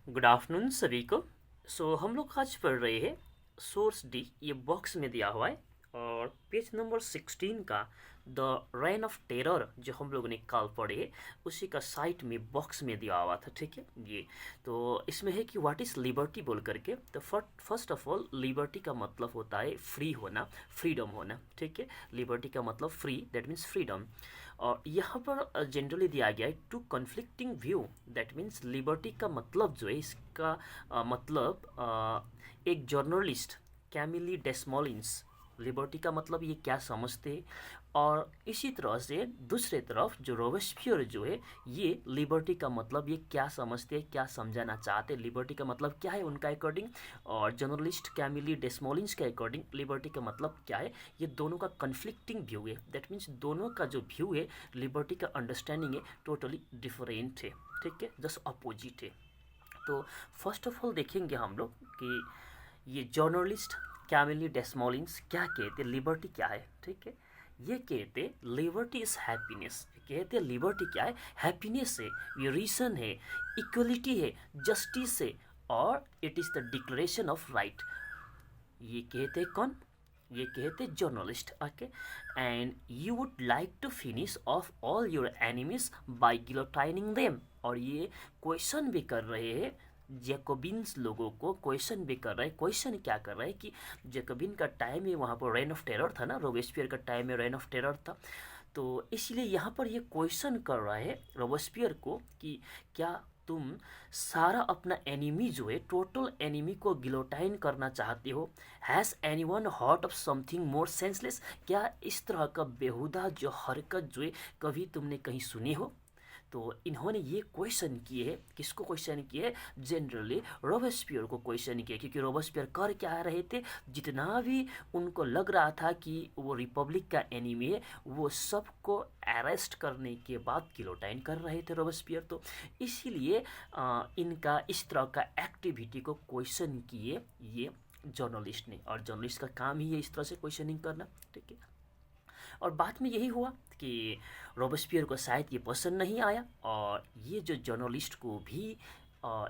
Good afternoon सभी को। हम लोग आज पढ़ रहे हैं सोर्स डी, ये बॉक्स में दिया हुआ है और पेज नंबर 16 का द रेन ऑफ टेरर जो हम लोगों ने कल पढ़े है उसी का साइट में बॉक्स में दिया हुआ था। ठीक है, ये तो इसमें है कि व्हाट इज़ लिबर्टी बोल करके। तो फर्स्ट ऑफ ऑल लिबर्टी का मतलब होता है फ्री होना, फ्रीडम होना। ठीक है, लिबर्टी का मतलब फ्री, दैट मीन्स फ्रीडम। और यहाँ पर जनरली दिया गया है two conflicting view, that means liberty का मतलब जो है इसका मतलब एक जर्नलिस्ट कैमिली डेस्मोलिन्स लिबर्टी का मतलब ये क्या समझते हैं। और इसी तरह से दूसरे तरफ जो रोबेस्पियर जो है ये लिबर्टी का मतलब ये क्या समझते हैं, क्या समझाना चाहते हैं, लिबर्टी का मतलब क्या है उनका अकॉर्डिंग, और जर्नलिस्ट कैमिली डेस्मोलिन्स के अकॉर्डिंग लिबर्टी का मतलब क्या है। ये दोनों का कन्फ्लिक्टिंग व्यू है, दैट मीन्स दोनों का जो व्यू है लिबर्टी का अंडरस्टैंडिंग है टोटली डिफरेंट है। ठीक है, जस्ट अपोजिट है। तो फर्स्ट ऑफ ऑल देखेंगे हम लोग कि ये जर्नलिस्ट कैमिली डेस्मोलिन्स क्या कहते, लिबर्टी क्या है। ठीक है, ये कहते लिबर्टी इज हैप्पीनेस, कहते लिबर्टी क्या है, हैप्पीनेस है, ये रीजन है, इक्वलिटी है, जस्टिस है, और it is the declaration of right. ये कहते कौन, ये कहते journalist. Okay, and you would like to finish off all your enemies by guillotining them. और ये क्वेश्चन भी कर रहे हैं, जैकोबिन्स लोगों को क्वेश्चन भी कर रहा है। क्वेश्चन क्या कर रहा है कि जैकोबिन का टाइम में वहाँ पर रेन ऑफ टेरर था ना, रोबेस्पियर का टाइम में रेन ऑफ टेरर था। तो इसलिए यहाँ पर ये क्वेश्चन कर रहा है रोबेस्पियर को कि क्या तुम सारा अपना एनिमी जो है, टोटल एनिमी को गिलोटाइन करना चाहते हो। Has any one hot of something more senseless, क्या इस तरह का बेहुदा जो हरकत जो है कभी तुमने कहीं सुनी हो। तो इन्होंने ये क्वेश्चन किए है, किसको क्वेश्चन किए है, जनरली रोबेस्पियर को क्वेश्चन किए, क्योंकि रोबेस्पियर कर क्या रहे थे, जितना भी उनको लग रहा था कि वो रिपब्लिक का एनिमी है वो सबको अरेस्ट करने के बाद गिलोटाइन कर रहे थे रोबेस्पियर। तो इसीलिए इनका इस तरह का एक्टिविटी को क्वेश्चन किए ये जर्नलिस्ट ने, और जर्नलिस्ट का काम ही है इस तरह से क्वेश्चनिंग करना। ठीक है, और बाद में यही हुआ कि रोबेस्पियर को शायद ये पसंद नहीं आया और ये जो जर्नलिस्ट को भी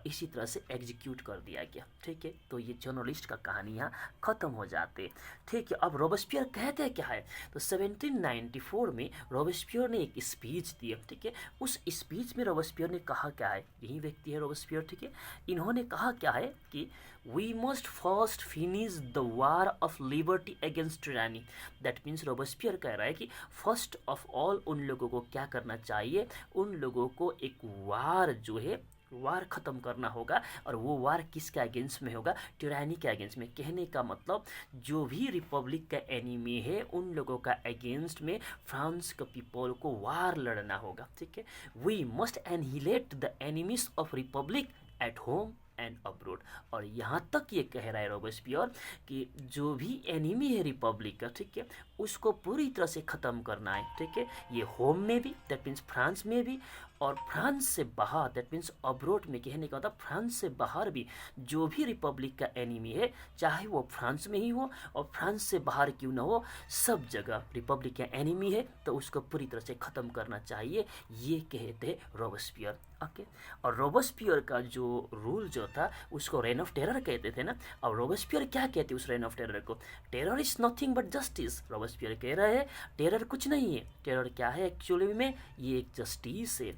इसी तरह से एग्जीक्यूट कर दिया गया। ठीक है, तो ये जर्नलिस्ट का कहानी यहाँ ख़त्म हो जाते। ठीक है, अब रोबेस्पियर कहते क्या है, तो 1794 में रोबेस्पियर ने एक स्पीच दी। ठीक है, उस स्पीच में रोबेस्पियर ने कहा क्या है, यही व्यक्ति है रोबेस्पियर। ठीक है, इन्होंने कहा क्या है कि we must first finish the war of liberty against tyranny. That means Robespierre कह रहा है कि फर्स्ट ऑफ ऑल उन लोगों को क्या करना चाहिए, उन लोगों को एक वार जो है वार ख़त्म करना होगा। और वो वार किसके अगेंस्ट में होगा, टिरानी के अगेंस्ट में। कहने का मतलब जो भी रिपब्लिक का एनिमी है उन लोगों का अगेंस्ट में फ्रांस के पीपल को वार लड़ना होगा। ठीक है, we must annihilate the enemies of republic at home and abroad. और यहाँ तक ये कह रहा है रोबेस्पियर कि जो भी एनिमी है रिपब्लिक का, ठीक है, उसको पूरी तरह से ख़त्म करना है। ठीक है, ये होम में भी, दैट मीन्स फ्रांस में भी, और फ्रांस से बाहर, दैट मीन्स अब्रोड में। कहने का मतलब फ्रांस से बाहर भी जो भी रिपब्लिक का एनिमी है, चाहे वो फ्रांस में ही हो और फ्रांस से बाहर क्यों ना हो, सब जगह रिपब्लिक का एनिमी है तो उसको पूरी तरह से ख़त्म करना चाहिए, ये कहते हैं रोबेस्पियर। ओके, और रोबेस्पियर का जो रूल जो था उसको रेन ऑफ टेरर कहते थे ना। अब रोबेस्पियर क्या कहते उस रेन ऑफ टेरर को, terror is nothing but justice. Robespierre कह रहा है टेरर कुछ नहीं है, टेरर क्या है एक्चुअली में, ये एक जस्टिस है,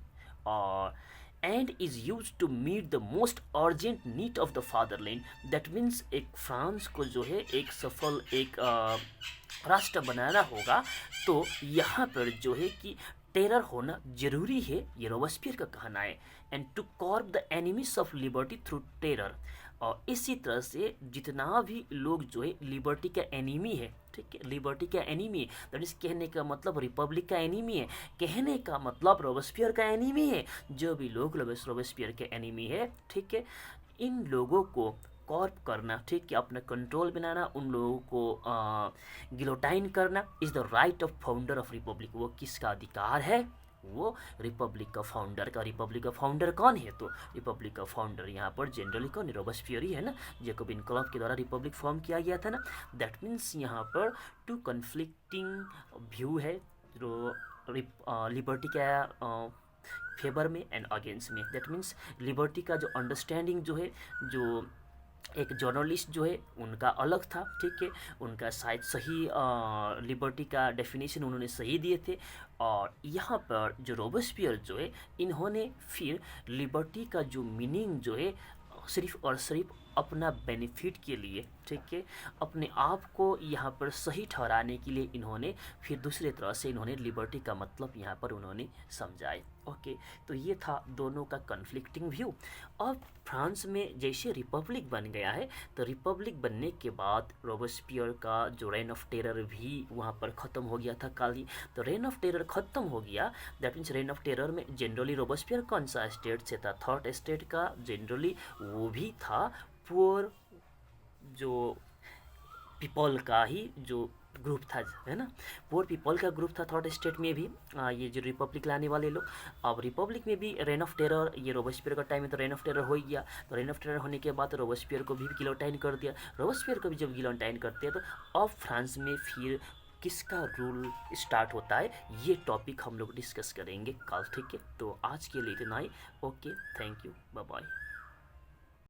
और and is use to meet the most urgent need of the fatherland. That means एक फ्रांस को जो है एक सफल एक राष्ट्र बनाना होगा, तो यहाँ पर जो है कि टेरर होना जरूरी है, ये रोबेस्पियर का कहना है। And to curb the enemies of liberty through terror. और इसी तरह से जितना भी लोग जो है लिबर्टी का एनिमी है, ठीक है, लिबर्टी का एनिमी है, दैट इज कहने का मतलब रिपब्लिक का एनिमी है, कहने का मतलब रोबेस्पियर का एनिमी है। जो भी लोग रोबेस्पियर के एनिमी है, ठीक है, इन लोगों को कॉर्प करना, ठीक है, अपना कंट्रोल बनाना, उन लोगों को गिलोटाइन करना is the right of founder of Republic. वो किसका अधिकार है, वो रिपब्लिक का फाउंडर का। रिपब्लिक का फाउंडर कौन है, तो रिपब्लिक का फाउंडर यहाँ पर जनरली कौन है, रोबेस्पियर ही है ना, जैकोबिन क्लब के द्वारा रिपब्लिक फॉर्म किया गया था ना। दैट मीन्स यहाँ पर टू कन्फ्लिक्टिंग व्यू है जो लिबर्टी का फेवर में एंड अगेंस्ट में। दैट मीन्स लिबर्टी का जो अंडरस्टैंडिंग जो है, जो एक जर्नलिस्ट जो है उनका अलग था, ठीक है, उनका शायद सही लिबर्टी का डेफिनेशन उन्होंने सही दिए थे। और यहाँ पर जो रोबेस्पियर जो है, इन्होंने फिर लिबर्टी का जो मीनिंग जो है सिर्फ और सिर्फ अपना बेनिफिट के लिए, ठीक है, अपने आप को यहाँ पर सही ठहराने के लिए इन्होंने फिर दूसरे तरह से इन्होंने लिबर्टी का मतलब यहाँ पर उन्होंने समझाए। ओके, तो ये था दोनों का कन्फ्लिक्टिंग व्यू। अब फ्रांस में जैसे रिपब्लिक बन गया है, तो रिपब्लिक बनने के बाद रोबेस्पियर का जो रेन ऑफ टेरर भी वहाँ पर ख़त्म हो गया था काली। तो रेन ऑफ टेरर ख़त्म हो गया, that means rain of terror में जनरली रोबेस्पियर कौन सा स्टेट से था, थर्ड स्टेट का जनरली वो भी था पुअर जो पीपल का ही जो ग्रुप था, है ना, पुअर पीपल का ग्रुप था थर्ड स्टेट में भी। ये जो रिपब्लिक लाने वाले लोग, अब रिपब्लिक में भी रेन ऑफ टेरर, ये रोबेस्पियर का टाइम है तो रेन ऑफ टेरर हो ही गया। तो रेन ऑफ टेरर होने के बाद रोबेस्पियर को भी गिलोटाइन कर दिया। रोबेस्पियर को भी जब गिलोटाइन करते हैं तो अब फ्रांस में फिर किसका रूल स्टार्ट होता है, ये टॉपिक हम लोग डिस्कस करेंगे कल, ठीक है। तो आज के लिए इतना ही। Okay, thank you, bye bye.